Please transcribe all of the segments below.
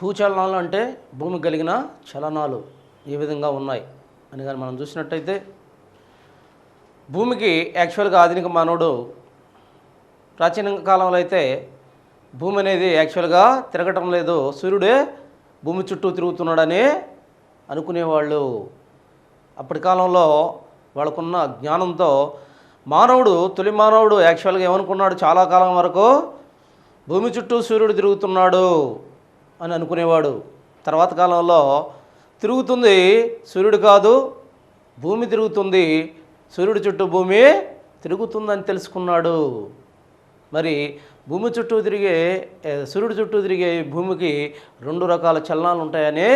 భూచలనాలు అంటే భూమి కలిగిన చలనాలు ఏ విధంగా ఉన్నాయి అని కానీ మనం చూసినట్టయితే భూమికి యాక్చువల్గా ఆధునిక మానవుడు ప్రాచీన కాలంలో అయితే భూమి అనేది యాక్చువల్గా తిరగటం లేదు, సూర్యుడే భూమి చుట్టూ తిరుగుతున్నాడని అనుకునేవాళ్ళు. అప్పటి కాలంలో వాళ్ళకున్న జ్ఞానంతో తొలి మానవుడు యాక్చువల్గా ఏమనుకున్నాడు, చాలా కాలం వరకు భూమి చుట్టూ సూర్యుడు తిరుగుతున్నాడు అని అనుకునేవాడు. తర్వాత కాలంలో తిరుగుతుంది సూర్యుడు కాదు, భూమి తిరుగుతుంది, సూర్యుడి చుట్టూ భూమి తిరుగుతుందని తెలుసుకున్నాడు. మరి సూర్యుడి చుట్టూ తిరిగే భూమికి 2 రకాల చలనాలు ఉంటాయని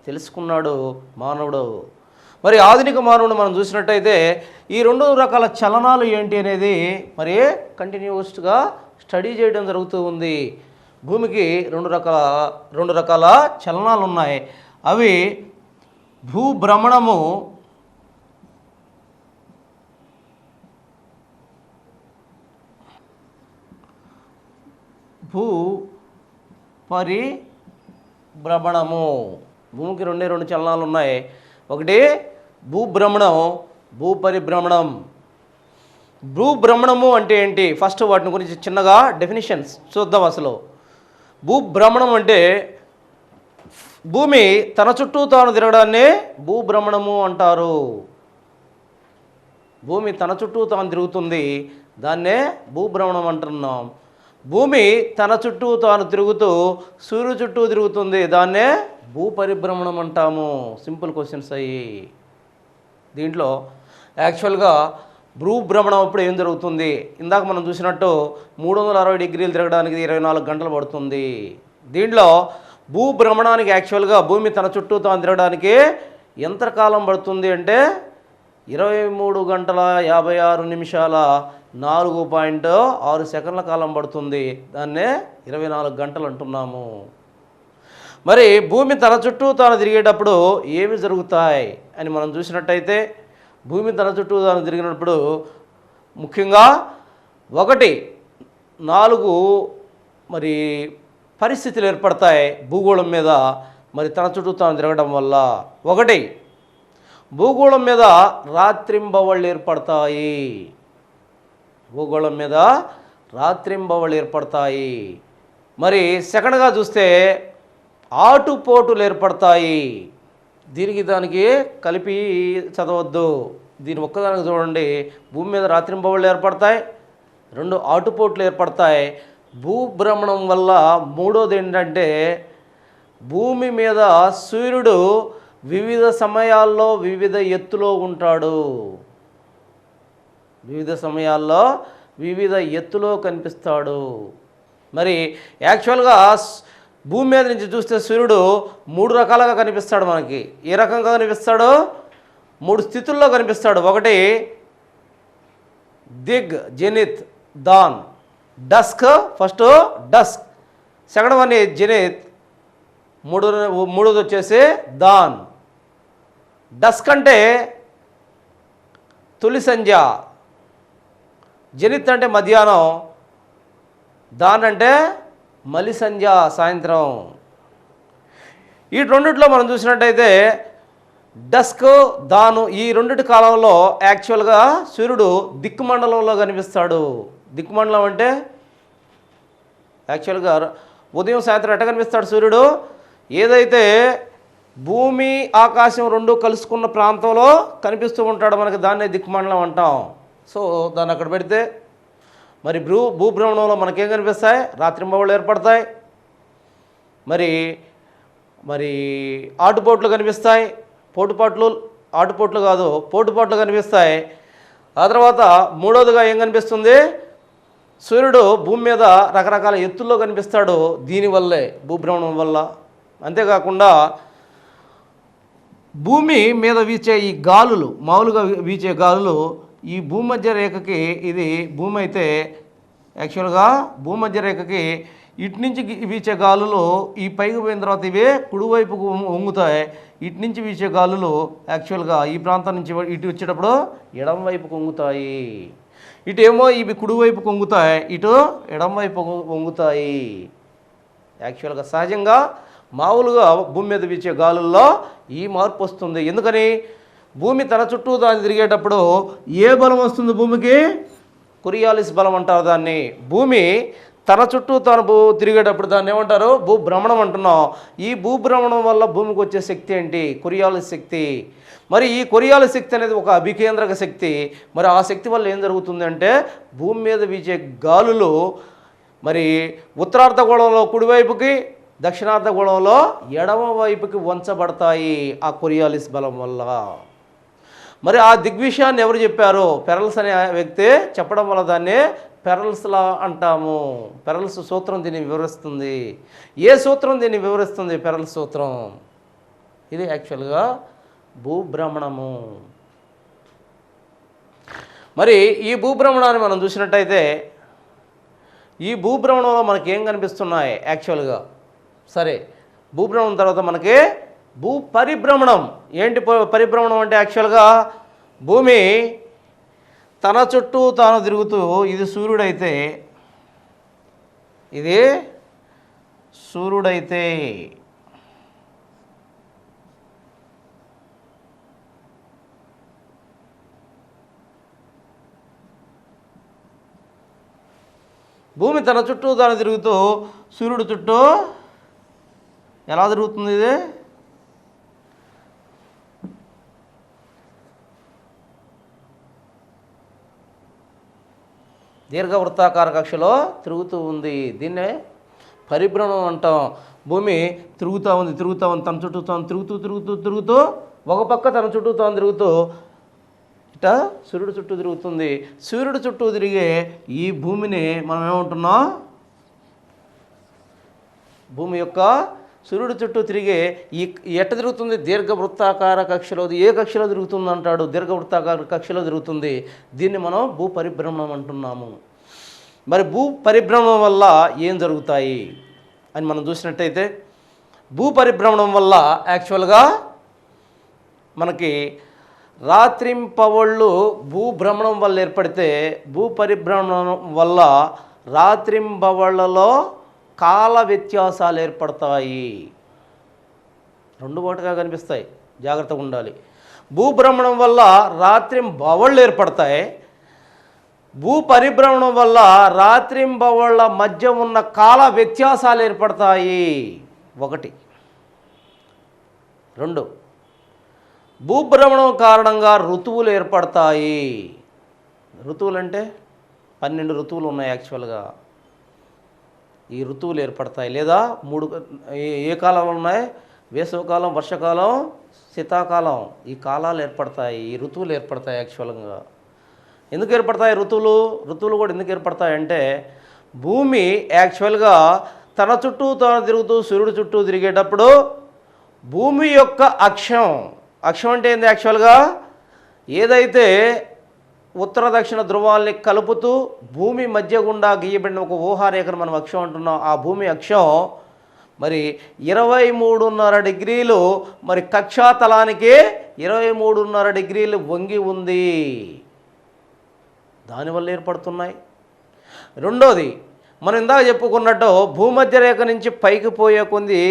తెలుసుకున్నాడు మానవుడు. మరి ఆధునిక మానవుడు మనం చూసినట్టయితే ఈ 2 రకాల చలనాలు ఏంటి అనేది మరి కంటిన్యూస్గా స్టడీ చేయడం జరుగుతూ ఉంది. భూమికి 2 రకాల చలనాలు ఉన్నాయి. అవి భూభ్రమణము, భూ పరిభ్రమణము. భూమికి 2 చలనాలు ఉన్నాయి. ఒకటి భూభ్రమణం, భూపరిభ్రమణం. భూభ్రమణము అంటే ఏంటి, ఫస్ట్ వాటిని గురించి చిన్నగా డెఫినిషన్స్ చూద్దాం. అసలు భూభ్రమణం అంటే భూమి తన చుట్టూ తాను తిరగడాన్ని భూభ్రమణము అంటారు. భూమి తన చుట్టూ తాను తిరుగుతుంది, దాన్నే భూభ్రమణం అంటున్నాం. భూమి తన చుట్టూ తాను తిరుగుతూ సూర్యుడు చుట్టూ తిరుగుతుంది, దాన్నే భూపరిభ్రమణం అంటాము. సింపుల్ క్వశ్చన్స్ అయ్యి. దీంట్లో యాక్చువల్గా భూభ్రమణం అప్పుడు ఏం జరుగుతుంది, ఇందాక మనం చూసినట్టు 360 డిగ్రీలు తిరగడానికి 24 గంటలు పడుతుంది. దీంట్లో భూభ్రమణానికి యాక్చువల్గా భూమి తన చుట్టూ తాను తిరగడానికి ఎంత కాలం పడుతుంది అంటే 23 గంటల 56 నిమిషాల 4.6 సెకండ్ల కాలం పడుతుంది. దాన్నే 24 గంటలు అంటున్నాము. మరి భూమి తన చుట్టూ తాను తిరిగేటప్పుడు ఏమి జరుగుతాయి అని మనం చూసినట్టయితే భూమి తన చుట్టూ తాను తిరిగినప్పుడు ముఖ్యంగా 4 మరి పరిస్థితులు ఏర్పడతాయి భూగోళం మీద. మరి తన చుట్టూ తాను తిరగడం వల్ల 1 భూగోళం మీద రాత్రింబవళ్ళు ఏర్పడతాయి. భూగోళం మీద రాత్రింబవళ్ళు ఏర్పడతాయి. మరి సెకండ్గా చూస్తే ఆటుపోటులు ఏర్పడతాయి. దానికి కలిపి చదవద్దు, దీని ఒక్కదానికి చూడండి. భూమి మీద రాత్రింబవళ్ళు ఏర్పడతాయి, 2 ఆటుపోట్లు ఏర్పడతాయి. భూభ్రమణం వల్ల 3వది ఏంటంటే భూమి మీద సూర్యుడు వివిధ సమయాల్లో వివిధ ఎత్తులో ఉంటాడు. వివిధ సమయాల్లో వివిధ ఎత్తులో కనిపిస్తాడు. మరి యాక్చువల్గా భూమి మీద నుంచి చూస్తే సూర్యుడు 3 రకాలుగా కనిపిస్తాడు మనకి. ఏ రకంగా కనిపిస్తాడు, 3 స్థితుల్లో కనిపిస్తాడు. 1 దిగ్, zenith, dawn. Dusk, first dusk, second one zenith, మూడోది వచ్చేసి దాన్. డస్క్ అంటే తొలి సంధ్య, జెనిత్ అంటే మధ్యాహ్నం, దాన్ అంటే మలి సంధ్య సాయంత్రం. ఈ రెండిట్లో మనం చూసినట్టయితే డస్క్, దాను, ఈ 2 కాలంలో యాక్చువల్గా సూర్యుడు దిక్కుమండలంలో కనిపిస్తాడు. దిక్కుమండలం అంటే యాక్చువల్గా ఉదయం సాయంత్రం ఎట్ట కనిపిస్తాడు సూర్యుడు, ఏదైతే భూమి ఆకాశం 2 కలుసుకున్న ప్రాంతంలో కనిపిస్తూ ఉంటాడు మనకి, దాన్నే దిక్కుమండలం అంటాం. సో దాన్ని అక్కడ పెడితే మరి భూభ్రమణంలో మనకేం కనిపిస్తాయి, రాత్రింబవళ్ళు ఏర్పడతాయి. మరి ఆటుపోట్లు కనిపిస్తాయి, పోటుపాట్లు కనిపిస్తాయి. ఆ తర్వాత 3వదిగా ఏం కనిపిస్తుంది, సూర్యుడు భూమి మీద రకరకాల ఎత్తుల్లో కనిపిస్తాడు దీనివల్లే, భూభ్రమణం వల్ల. అంతేకాకుండా భూమి మీద వీచే ఈ గాలులు, మామూలుగా వీచే గాలులు ఈ భూమధ్య రేఖకి, ఇది భూమి అయితే యాక్చువల్గా భూమధ్య రేఖకి ఇటు నుంచి వీచే గాలులు ఈ పైకి పోయిన తర్వాత ఇవే కుడివైపుకు వంగుతాయి. ఇటు నుంచి వీచే గాలులు యాక్చువల్గా ఈ ప్రాంతం నుంచి ఇటు వచ్చేటప్పుడు ఎడం వైపుకు వంగుతాయి. ఇటేమో ఇవి కుడివైపు కొంగుతాయి, ఇటు ఎడం వైపు వంగుతాయి. యాక్చువల్గా సహజంగా మామూలుగా భూమి మీద వీచే గాలుల్లో ఈ మార్పు వస్తుంది. ఎందుకని? భూమి తన చుట్టూ దాన్ని తిరిగేటప్పుడు ఏ బలం వస్తుంది భూమికి? కొరియాలిస్ బలం అంటారు దాన్ని. భూమి తన చుట్టూ తాను తిరిగేటప్పుడు దాన్ని ఏమంటారు? భూభ్రమణం అంటున్నాం. ఈ భూభ్రమణం వల్ల భూమికి వచ్చే శక్తి ఏంటి? కొరియాలిస్ శక్తి. మరి ఈ కొరియాలిస్ శక్తి అనేది ఒక అభికేంద్రక శక్తి. మరి ఆ శక్తి వల్ల ఏం జరుగుతుంది అంటే భూమి మీద వీచే గాలులు మరి ఉత్తరార్ధగోళంలో కుడివైపుకి, దక్షిణార్ధగోళంలో ఎడమ వైపుకి వంచబడతాయి ఆ కొరియాలిస్ బలం వల్ల. మరి ఆ దిగ్విషయాన్ని ఎవరు చెప్పారు? పెరల్స్ అనే వ్యక్తి చెప్పడం వల్ల దాన్ని పెరల్స్ లా అంటాము. పెరల్స్ సూత్రం దీన్ని వివరిస్తుంది. ఏ సూత్రం దీన్ని వివరిస్తుంది? పెరల్స్ సూత్రం. ఇది యాక్చువల్గా భూభ్రమణము. మరి ఈ భూభ్రమణాన్ని మనం చూసినట్టయితే ఈ భూభ్రమణంలో మనకి ఏం కనిపిస్తున్నాయి యాక్చువల్గా? సరే, భూభ్రమణం తర్వాత మనకి భూ పరిభ్రమణం. ఏంటి పరిభ్రమణం అంటే? యాక్చువల్గా భూమి తన చుట్టూ తాను తిరుగుతూ, ఇది సూర్యుడైతే, ఇది సూర్యుడైతే భూమి తన చుట్టూ తాను తిరుగుతూ సూర్యుడు చుట్టూ ఎలా తిరుగుతుంది? ఇది దీర్ఘవృత్తాకార కక్షలో తిరుగుతూ ఉంది. దీన్నే పరిభ్రమణం అంటాం. భూమి తిరుగుతూ ఉంది తన చుట్టూ తాను తిరుగుతూ ఒక పక్క తన చుట్టూ తాను తిరుగుతూ ఇట సూర్యుడు చుట్టూ తిరుగుతుంది. సూర్యుడు చుట్టూ తిరిగే ఈ భూమిని మనం ఏమంటున్నాం? భూమి యొక్క సూర్యుడు చుట్టూ తిరిగే ఈ ఎట్ట తిరుగుతుంది? దీర్ఘవృత్తాకార కక్షలో. ఏ కక్షలో తిరుగుతుంది అంటాడు? దీర్ఘవృత్తాకార కక్షలో తిరుగుతుంది. దీన్ని మనం భూ పరిభ్రమణం అంటున్నాము. మరి భూ పరిభ్రమణం వల్ల ఏం జరుగుతాయి అని మనం చూసినట్టయితే, భూ పరిభ్రమణం వల్ల యాక్చువల్గా మనకి రాత్రింపవళ్ళు భూభ్రమణం వల్ల ఏర్పడితే, భూ పరిభ్రమణం వల్ల రాత్రింబవళ్లలో కాల వ్యత్యాసాలు ఏర్పడతాయి. రెండు ఒకటిగా కనిపిస్తాయి, జాగ్రత్తగా ఉండాలి. భూభ్రమణం వల్ల రాత్రింబవళ్ళు ఏర్పడతాయి. భూ పరిభ్రమణం వల్ల రాత్రింబవళ్ళ మధ్య ఉన్న కాల వ్యత్యాసాలు ఏర్పడతాయి. ఒకటి. రెండు, భూభ్రమణం కారణంగా ఋతువులు ఏర్పడతాయి. ఋతువులు అంటే 12 ఋతువులు ఉన్నాయి యాక్చువల్గా. ఈ ఋతువులు ఏర్పడతాయి. లేదా 3 ఏ కాలాలు ఉన్నాయి? వేసవికాలం, వర్షాకాలం, శీతాకాలం. ఈ కాలాలు ఏర్పడతాయి, ఈ ఋతువులు ఏర్పడతాయి యాక్చువల్గా. ఎందుకు ఏర్పడతాయి ఋతువులు? ఋతువులు కూడా ఎందుకు ఏర్పడతాయంటే, భూమి యాక్చువల్గా తన చుట్టూ తాను తిరుగుతూ సూర్యుడు చుట్టూ తిరిగేటప్పుడు భూమి యొక్క అక్షం అంటే ఏంది యాక్చువల్గా? ఏదైతే ఉత్తర దక్షిణ ధ్రువాల్ని కలుపుతూ భూమి మధ్య గుండా గీయబడిన ఒక ఊహారేఖను మనం అక్షం అంటున్నాం. ఆ భూమి అక్షం మరి 23.5 డిగ్రీలు మరి కక్షాతలానికి 23.5 డిగ్రీలు వంగి ఉంది. దానివల్ల ఏర్పడుతున్నాయి. రెండోది, మనం ఇందాక చెప్పుకున్నట్టు భూమధ్య రేఖ నుంచి పైకి పోయే కొంది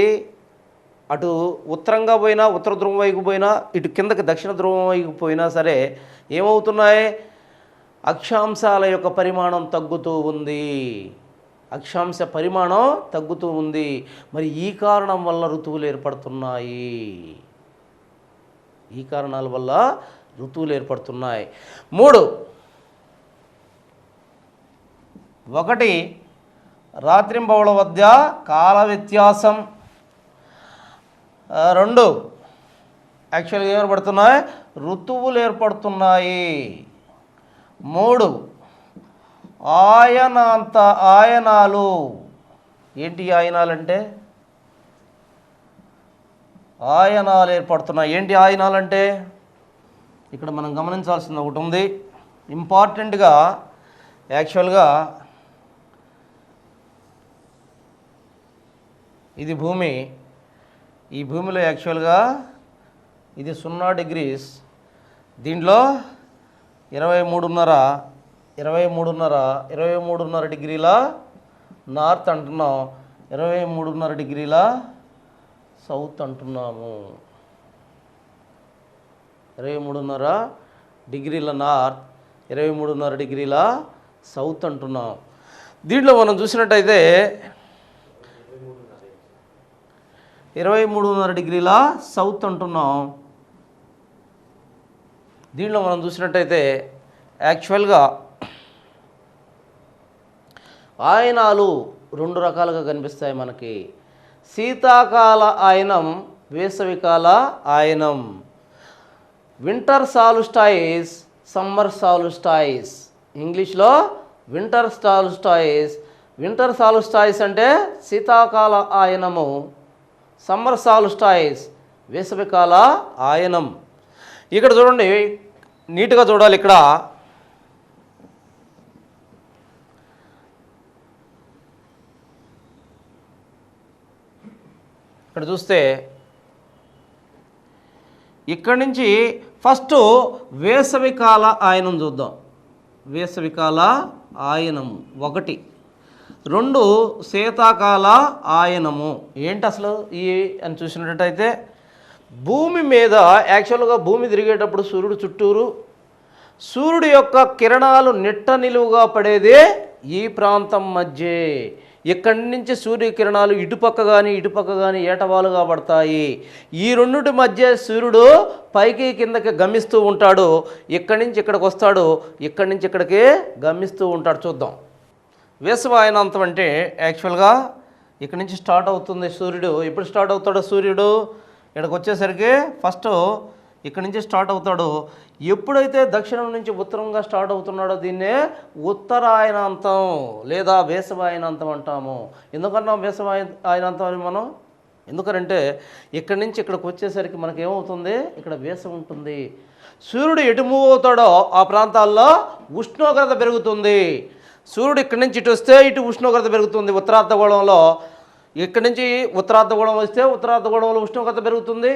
అటు ఉత్తరంగా పోయినా, ఉత్తర ధ్రువం వైపు పోయినా, ఇటు కిందకి దక్షిణ ధ్రువం వైపు పోయినా సరే ఏమవుతున్నాయి? అక్షాంశాల యొక్క పరిమాణం తగ్గుతూ ఉంది. అక్షాంశ పరిమాణం తగ్గుతూ ఉంది. మరి ఈ కారణం వల్ల ఋతువులు ఏర్పడుతున్నాయి. ఈ కారణాల వల్ల ఋతువులు ఏర్పడుతున్నాయి. 3, 1 రాత్రింబవళ్ళ మధ్య కాల వ్యత్యాసం. 2 యాక్చువల్గా ఏర్పడుతున్నాయి? ఋతువులు ఏర్పడుతున్నాయి. 3 ఆయనాలు. ఏంటి ఆయనాలంటే? ఆయనాలు ఏర్పడుతున్నాయి. ఏంటి ఆయనాలంటే? ఇక్కడ మనం గమనించాల్సింది ఒకటి ఉంది ఇంపార్టెంట్గా. యాక్చువల్గా ఇది భూమి. ఈ భూమిలో యాక్చువల్గా ఇది 0 డిగ్రీస్. దీంట్లో 23.5 డిగ్రీల నార్త్ అంటున్నాం, 23.5 డిగ్రీల సౌత్ అంటున్నాము. 23.5 డిగ్రీల నార్త్, 23.5 డిగ్రీల సౌత్ అంటున్నాం. దీంట్లో మనం చూసినట్టయితే 23.5 డిగ్రీల సౌత్ అంటున్నాం. దీంట్లో మనం చూసినట్టయితే యాక్చువల్గా ఆయనాలు 2 రకాలుగా కనిపిస్తాయి మనకి. శీతాకాల ఆయనం, వేసవికాల ఆయనం. Winter సాల్స్టైస్, summer సాల్స్టైస్. ఇంగ్లీష్లో వింటర్ సాల్స్టైస్. వింటర్ సాల్స్టైస్ అంటే శీతాకాల ఆయనము, సమ్మర్ సాల్స్టైస్ వేసవికాల ఆయనం. ఇక్కడ చూడండి, నీట్గా చూడాలి. ఇక్కడ చూస్తే ఇక్కడి నుంచి ఫస్ట్ వేసవికాల ఆయనం చూద్దాం. వేసవికాల ఆయనము 1, 2 శీతాకాల ఆయనము. ఏంటి అసలు ఈ అని చూసినట్టయితే, భూమి మీద యాక్చువల్గా భూమి తిరిగేటప్పుడు సూర్యుడు చుట్టూరు సూర్యుడి యొక్క కిరణాలు నిట్ట నిలువుగా పడేదే ఈ ప్రాంతం మధ్య. ఇక్కడి నుంచి సూర్యకిరణాలు ఇటుపక్క కానీ ఏటవాలుగా పడతాయి. ఈ రెండుటి మధ్య సూర్యుడు పైకి కిందకి గమిస్తూ ఉంటాడు. ఇక్కడి నుంచి ఇక్కడికి వస్తాడు, ఇక్కడి నుంచి ఇక్కడికి గమిస్తూ ఉంటాడు. చూద్దాం. వేసవి ఆయనాంతం అంటే యాక్చువల్గా ఇక్కడి నుంచి స్టార్ట్ అవుతుంది సూర్యుడు. ఎప్పుడు స్టార్ట్ అవుతాడో సూర్యుడు ఇక్కడికి వచ్చేసరికి ఫస్ట్ ఇక్కడి నుంచి స్టార్ట్ అవుతాడు. ఎప్పుడైతే దక్షిణం నుంచి ఉత్తరంగా స్టార్ట్ అవుతున్నాడో దీన్నే ఉత్తరాయనాంతం లేదా వేసవి ఆయనాంతం అంటాము. ఎందుకన్నాం వేసవి ఆయనాంతం అని మనం? ఎందుకనంటే ఇక్కడి నుంచి ఇక్కడికి వచ్చేసరికి మనకి ఏమవుతుంది, ఇక్కడ వేసవి ఉంటుంది. సూర్యుడు ఎటు మూవ్ అవుతాడో ఆ ప్రాంతాల్లో ఉష్ణోగ్రత పెరుగుతుంది. సూర్యుడు ఇక్కడి నుంచి ఇటు వస్తే ఇటు ఉష్ణోగ్రత పెరుగుతుంది. ఉత్తరార్ధగోళంలో ఇక్కడి నుంచి ఉత్తరార్ధగోళం వస్తే ఉత్తరార్ధగోళంలో ఉష్ణోగ్రత పెరుగుతుంది.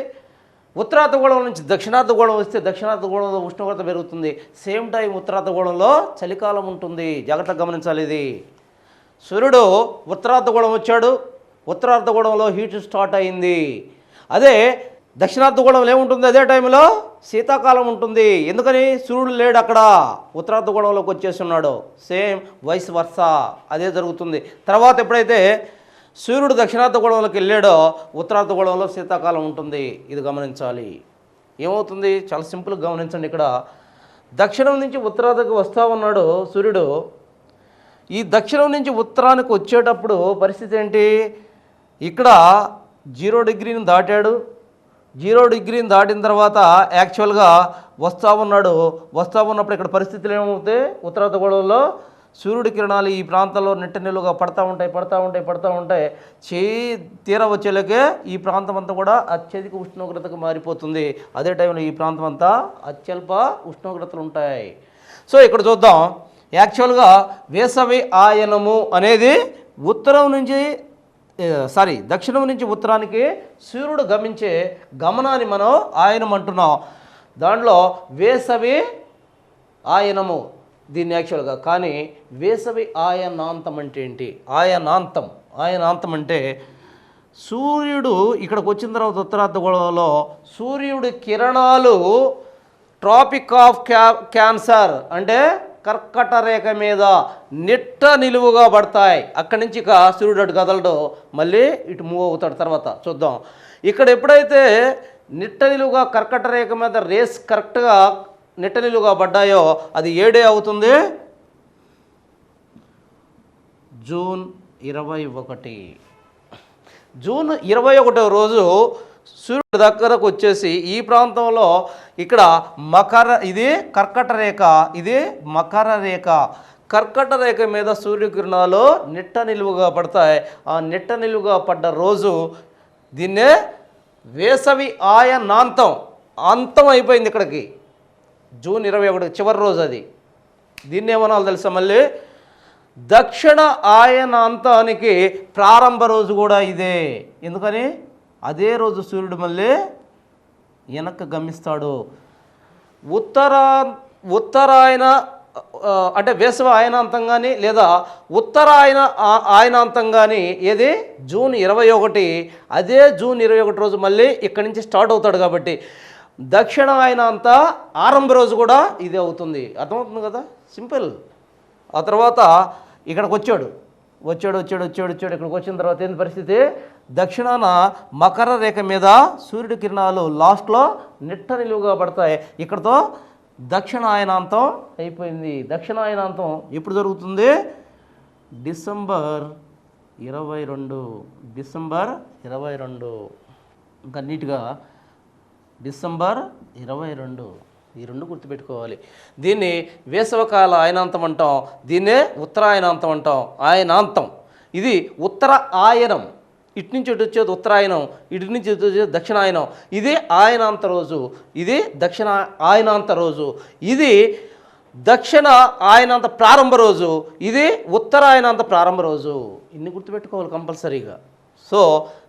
ఉత్తరార్ధగోళం నుంచి దక్షిణార్ధగోళం వస్తే దక్షిణార్ధగోళంలో ఉష్ణోగ్రత పెరుగుతుంది. సేమ్ టైం ఉత్తరార్ధగోళంలో చలికాలం ఉంటుంది. జాగ్రత్తగా గమనించాలి ఇది. సూర్యుడు ఉత్తరార్ధగోళం వచ్చాడు, ఉత్తరార్ధగోళంలో హీట్ స్టార్ట్ అయింది. అదే దక్షిణార్ధగోళంలో ఏముంటుంది, అదే టైంలో శీతాకాలం ఉంటుంది. ఎందుకని? సూర్యుడు లేడు అక్కడ, ఉత్తరార్ధగోళంలోకి వచ్చేస్తున్నాడు. సేమ్ వైస్ వర్సా అదే జరుగుతుంది. తర్వాత ఎప్పుడైతే సూర్యుడు దక్షిణార్ధగోళంలోకి వెళ్ళాడో ఉత్తరార్ధగోళంలో శీతాకాలం ఉంటుంది. ఇది గమనించాలి. ఏమవుతుంది, చాలా సింపుల్గా గమనించండి. ఇక్కడ దక్షిణం నుంచి ఉత్తరార్ధకు వస్తూ ఉన్నాడు సూర్యుడు. ఈ దక్షిణం నుంచి ఉత్తరానికి వచ్చేటప్పుడు పరిస్థితి ఏంటి, ఇక్కడ 0 డిగ్రీని దాటాడు. 0 డిగ్రీని దాటిన తర్వాత యాక్చువల్గా వస్తూ ఉన్నప్పుడు ఇక్కడ పరిస్థితులు ఏమవుతాయి, ఉత్తరార్ధగోళంలో సూర్యుడి కిరణాలు ఈ ప్రాంతంలో నిట్ట నిలువుగా పడతా ఉంటాయి. తీర వచ్చేలాగే ఈ ప్రాంతం అంతా కూడా అత్యధిక ఉష్ణోగ్రతకు మారిపోతుంది. అదే టైంలో ఈ ప్రాంతం అంతా అత్యల్ప ఉష్ణోగ్రతలు ఉంటాయి. సో ఇక్కడ చూద్దాం. యాక్చువల్గా వేసవి ఆయనము అనేది దక్షిణం నుంచి ఉత్తరానికి సూర్యుడు గమించే గమనాన్ని మనం ఆయనం అంటున్నాం. దాంట్లో వేసవి ఆయనము దీన్ని యాక్చువల్గా. కానీ వేసవి ఆయనాంతం అంటే ఏంటి? ఆయనాంతం అంటే సూర్యుడు ఇక్కడికి వచ్చిన తర్వాత ఉత్తరార్ధగోళంలో సూర్యుడి కిరణాలు ట్రాపిక్ ఆఫ్ క్యాన్సర్ అంటే కర్కట రేఖ మీద నిట్ట నిలువుగా పడతాయి. అక్కడి నుంచి ఇక సూర్యుడు అటు కదలడు, మళ్ళీ ఇటు మూవ్ అవుతాడు. తర్వాత చూద్దాం. ఇక్కడ ఎప్పుడైతే నిట్ట నిలువుగా కర్కట రేఖ మీద రేస్ కరెక్ట్గా నిట్ట నిలువుగా పడ్డాయో అది ఏ డే అవుతుంది, జూన్ 21. జూన్ 21వ రోజు సూర్యుడి దగ్గరకు వచ్చేసి ఈ ప్రాంతంలో ఇక్కడ ఇది కర్కట రేఖ, ఇది మకర రేఖ. కర్కట రేఖ మీద సూర్యకిరణాలు నిట్ట నిలువుగా పడతాయి. ఆ నిట్ట నిలువుగా పడ్డ రోజు దీన్నే వేసవి ఆయనాంతం. అంతం అయిపోయింది ఇక్కడికి. జూన్ 21 చివరి రోజు అది. దీన్ని ఏమనాలి తెలుసా, మళ్ళీ దక్షిణ ఆయనాంతానికి ప్రారంభ రోజు కూడా ఇదే. ఎందుకని? అదే రోజు సూర్యుడు మళ్ళీ వెనక్కి గమిస్తాడు. అంటే వేసవి ఆయనాంతం కానీ లేదా ఆయనాంతం కానీ ఏది జూన్ 21, అదే జూన్ 21 రోజు మళ్ళీ ఇక్కడి నుంచి స్టార్ట్ అవుతాడు కాబట్టి దక్షిణ ఆయనాంత ఆరంభ రోజు కూడా ఇదే అవుతుంది. అర్థమవుతుంది కదా, సింపుల్. ఆ తర్వాత ఇక్కడికి వచ్చాడు ఇక్కడికి వచ్చిన తర్వాత ఏంటి పరిస్థితి, దక్షిణాన మకర రేఖ మీద సూర్యుడి కిరణాలు లాస్ట్లో నిట్ట నిలువుగా పడతాయి. ఇక్కడతో దక్షిణాయనాంతం అయిపోయింది. దక్షిణాయనాంతం ఎప్పుడు జరుగుతుంది, డిసెంబర్ 22 ఇంకా నీట్గా డిసెంబర్ 22 ఈ రెండు గుర్తుపెట్టుకోవాలి. దీన్ని వేసవకాల ఆయనాంతం అంటాం, దీన్నే ఉత్తరాయనాంతం అంటాం. ఆయనాంతం ఇది ఉత్తర ఆయనం, ఇటు నుంచి ఇటు వచ్చేది ఉత్తరాయనం, ఇటు నుంచి ఇటు వచ్చేది దక్షిణాయనం. ఇది ఆయనాంత రోజు, ఇది దక్షిణ ఆయనాంత రోజు, ఇది దక్షిణ ఆయనాంత ప్రారంభ రోజు, ఇది ఉత్తరాయనాంత ప్రారంభ రోజు. ఇన్ని గుర్తుపెట్టుకోవాలి కంపల్సరీగా. సో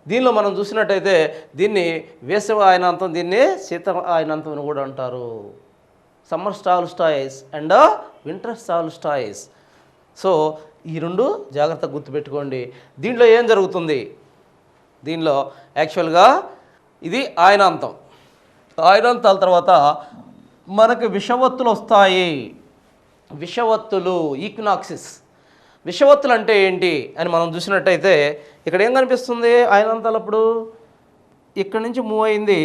దీనిలో మనం చూసినట్టయితే దీన్ని వేసవి ఆయనాంతం, దీన్ని శీత ఆయనాంతం అని కూడా అంటారు. Summer సాల్స్టైస్ and winter సాల్స్టైస్. సో ఈ రెండు జాగ్రత్తగా గుర్తుపెట్టుకోండి. దీంట్లో ఏం జరుగుతుంది, దీనిలో యాక్చువల్గా ఇది ఆయనాంతం. ఆయనాంతాల తర్వాత మనకు విషవత్తులు వస్తాయి. విషవత్తులు, ఈక్వినాక్సిస్. విషవత్తులు అంటే ఏంటి అని మనం చూసినట్టయితే ఇక్కడ ఏం కనిపిస్తుంది, ఆయనాంతాలప్పుడు ఇక్కడి నుంచి మూవ్ అయింది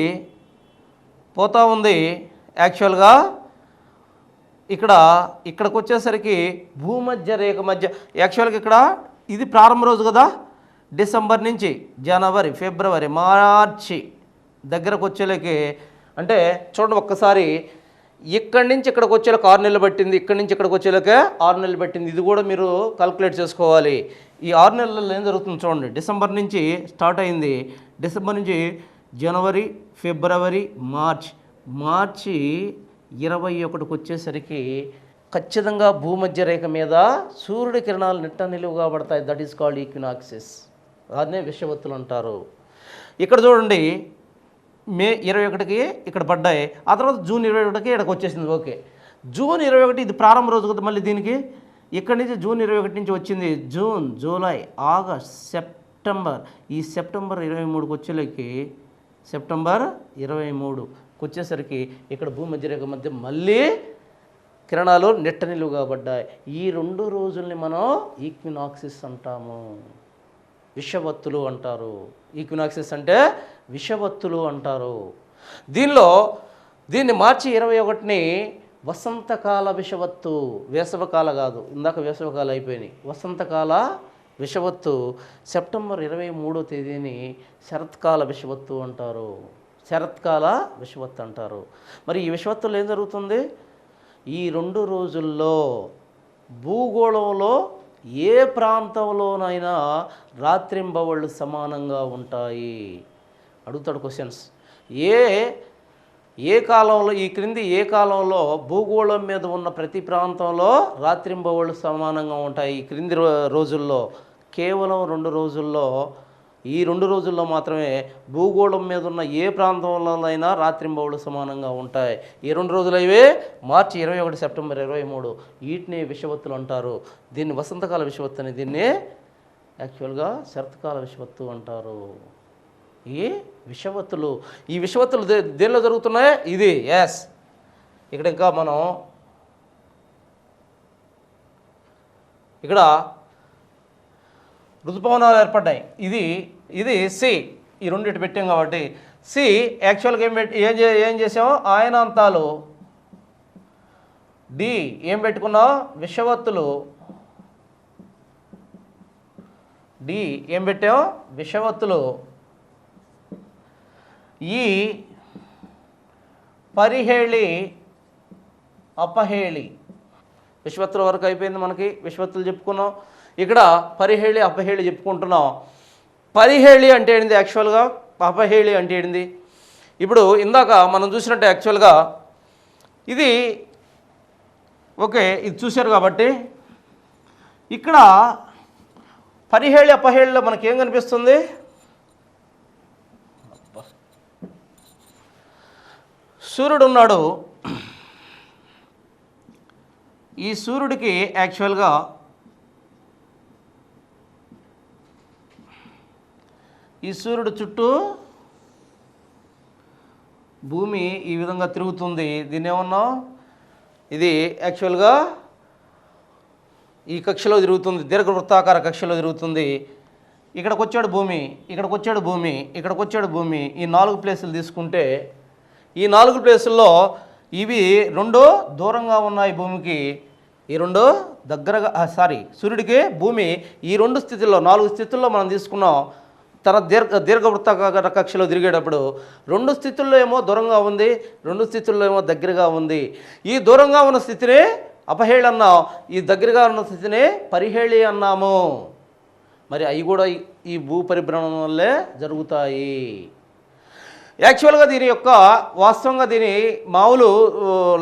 పోతూ ఉంది. యాక్చువల్గా ఇక్కడికి వచ్చేసరికి భూమధ్య రేఖ మధ్య, యాక్చువల్గా ఇక్కడ ఇది ప్రారంభ రోజు కదా, డిసెంబర్ నుంచి జనవరి, ఫిబ్రవరి, మార్చి దగ్గరకు వచ్చేలకి, అంటే చూడండి ఒక్కసారి, ఇక్కడి నుంచి ఇక్కడికి వచ్చేలకు 6 నెలలు పట్టింది, ఇక్కడి నుంచి ఇక్కడికి వచ్చేలకే 6 నెలలు పట్టింది. ఇది కూడా మీరు కాల్కులేట్ చేసుకోవాలి. ఈ 6 నెలల్లో ఏం జరుగుతుంది చూడండి. డిసెంబర్ నుంచి స్టార్ట్ అయింది, డిసెంబర్ నుంచి జనవరి, ఫిబ్రవరి, మార్చి 21కి వచ్చేసరికి ఖచ్చితంగా భూమధ్య రేఖ మీద సూర్యుడి కిరణాలు నిట్ట నిలువుగా పడతాయి. That is called equinoxes. దాన్నే విషవత్తులు అంటారు. ఇక్కడ చూడండి, మే 21కి ఇక్కడ పడ్డాయి, ఆ తర్వాత జూన్ 21కి ఇక్కడికి వచ్చేసింది. ఓకే, జూన్ 21 ఇది ప్రారంభ రోజు కదా, మళ్ళీ దీనికి ఇక్కడి నుంచి జూన్ 21 నుంచి వచ్చింది. June, July, August, September. ఈ సెప్టెంబర్ 23కి వచ్చేలకి, సెప్టెంబర్ 23కి వచ్చేసరికి ఇక్కడ భూమధ్యరేఖ మధ్య మళ్ళీ కిరణాలు నెట్ట నిలువుగా పడ్డాయి. ఈ 2 రోజుల్ని మనం ఈక్వినాక్సిస్ అంటాము, విషవత్తులు అంటారు. ఈక్వినాక్సిస్ అంటే విషవత్తులు అంటారు. దీన్ని మార్చి 21ని వసంతకాల విషవత్తు, వేసవకాల కాదు, ఇందాక వేసవకాలం అయిపోయినాయి, వసంతకాల విషవత్తు. సెప్టెంబర్ 23వ తేదీని శరత్కాల విషవత్తు అంటారు. శరత్కాల విషవత్తు అంటారు. మరి ఈ విషవత్తులో ఏం జరుగుతుంది, ఈ 2 రోజుల్లో భూగోళంలో ఏ ప్రాంతంలోనైనా రాత్రింబవళ్ళు సమానంగా ఉంటాయి. అడుగుతాడు క్వశ్చన్స్. ఏ కాలంలో, ఈ క్రింది ఏ కాలంలో భూగోళం మీద ఉన్న ప్రతి ప్రాంతంలో రాత్రింబవళ్ళు సమానంగా ఉంటాయి. ఈ క్రింది రోజుల్లో కేవలం 2 రోజుల్లో, ఈ 2 రోజుల్లో మాత్రమే భూగోళం మీద ఉన్న ఏ ప్రాంతంలోనైనా రాత్రింబవళ్ళు సమానంగా ఉంటాయి. ఈ 2 రోజులు ఇవే, మార్చి 21, సెప్టెంబర్ 23. వీటిని విషవత్తులు అంటారు. దీన్ని వసంతకాల విషవత్తు అని, దీన్ని యాక్చువల్గా శరత్కాల విషవత్తు అంటారు. ఈ విషవత్తులు, ఈ విషవత్తులు దేనిలో జరుగుతున్నాయి, ఇది ఎస్. ఇక్కడ ఇంకా మనం ఇక్కడ ఋతుపవనాలు ఏర్పడ్డాయి. ఇది సి, ఈ రెండింటి పెట్టాం కాబట్టి సి. యాక్చువల్గా ఏం చేసాం, ఆయనాంతాలు. డి ఏం పెట్టుకున్నాం, విషవత్తులు. డి ఏం పెట్టాం, విషవత్తులు. ఈ పరిహేళి, అపహేళి. విషవత్తుల వరకు అయిపోయింది మనకి, విషవత్తులు చెప్పుకున్నాం. ఇక్కడ పరిహేళి, అపహేళి చెప్పుకుంటున్నాం. పరిహేళి అంటే ఏంటి యాక్చువల్గా, అపహేళి అంటే ఏంటి. ఇప్పుడు ఇందాక మనం చూసినట్టు యాక్చువల్గా ఇది ఓకే, ఇది చూశారు కాబట్టి ఇక్కడ పరిహేళి, అపహేళిలో మనకేం కనిపిస్తుంది, సూర్యుడు ఉన్నాడు, ఈ సూర్యుడికి యాక్చువల్గా ఈ సూర్యుడు చుట్టూ భూమి ఈ విధంగా తిరుగుతుంది. దీన్ని ఏమన్నాం, ఇది యాక్చువల్గా ఈ కక్షలో తిరుగుతుంది, దీర్ఘవృత్తాకార కక్షలో తిరుగుతుంది. ఇక్కడికి వచ్చాడు భూమి, ఇక్కడికి వచ్చాడు భూమి, ఇక్కడికి వచ్చాడు భూమి. ఈ 4 ప్లేసులు తీసుకుంటే ఈ 4 ప్లేసుల్లో ఇవి 2 దూరంగా ఉన్నాయి భూమికి, ఈ 2 దగ్గరగా సూర్యుడికి భూమి ఈ 2 స్థితుల్లో 4 స్థితుల్లో మనం తీసుకున్నాం. తన దీర్ఘవృత్తాకార కక్షలో తిరిగేటప్పుడు 2 స్థితుల్లో ఏమో దూరంగా ఉంది, 2 స్థితుల్లో ఏమో దగ్గరగా ఉంది. ఈ దూరంగా ఉన్న స్థితిని అపహేళి అన్నాం, ఈ దగ్గరగా ఉన్న స్థితిని పరిహేళి అన్నాము. మరి అవి కూడా ఈ భూ పరిభ్రమణం వల్లే జరుగుతాయి. యాక్చువల్గా దీని యొక్క వాస్తవంగా దీని మామూలు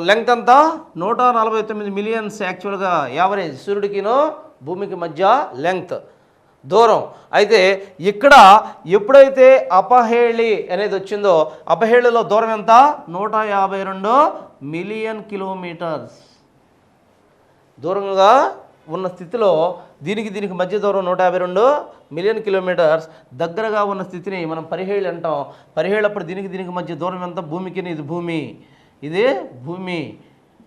లెంగ్త్ అంతా 149 మిలియన్స్ యాక్చువల్గా యావరేజ్ సూర్యుడికినో భూమికి మధ్య లెంగ్త్ దూరం. అయితే ఇక్కడ ఎప్పుడైతే అపహేళి అనేది వచ్చిందో అపహేళిలో దూరం ఎంత, 152 మిలియన్ కిలోమీటర్స్ దూరంగా ఉన్న స్థితిలో దీనికి మధ్య దూరం 152 మిలియన్ కిలోమీటర్స్. దగ్గరగా ఉన్న స్థితిని మనం పరిహేళి అంటాం. పరిహేళప్పుడు దీనికి మధ్య దూరం ఎంత, భూమికి ఇది భూమి, ఇది భూమి,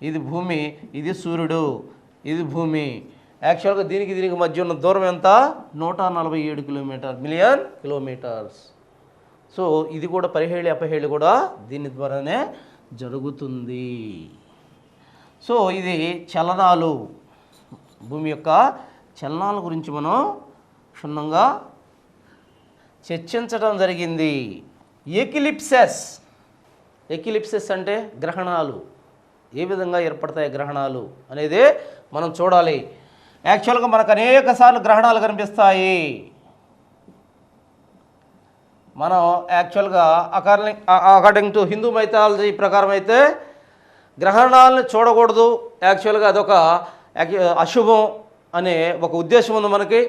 ఇది భూమి, ఇది సూర్యుడు, ఇది భూమి. యాక్చువల్గా దీనికి మధ్య ఉన్న దూరం ఎంత, 147 మిలియన్ కిలోమీటర్స్. సో ఇది కూడా పరిహేళి అపహేళి కూడా దీని ద్వారానే జరుగుతుంది. సో ఇది చలనాలు, భూమి యొక్క చలనాల గురించి మనం క్షుణ్ణంగా చర్చించడం జరిగింది. ఎకిలిప్సెస్ అంటే గ్రహణాలు, ఏ విధంగా ఏర్పడతాయి గ్రహణాలు అనేది మనం చూడాలి. యాక్చువల్గా మనకు అనేక సార్లు గ్రహణాలు కనిపిస్తాయి. మనం యాక్చువల్గా అకార్డింగ్ టు హిందూ మైథాలజీ ప్రకారం అయితే గ్రహణాలను చూడకూడదు. యాక్చువల్గా అదొక అశుభం అనే ఒక ఉద్దేశం ఉంది మనకి.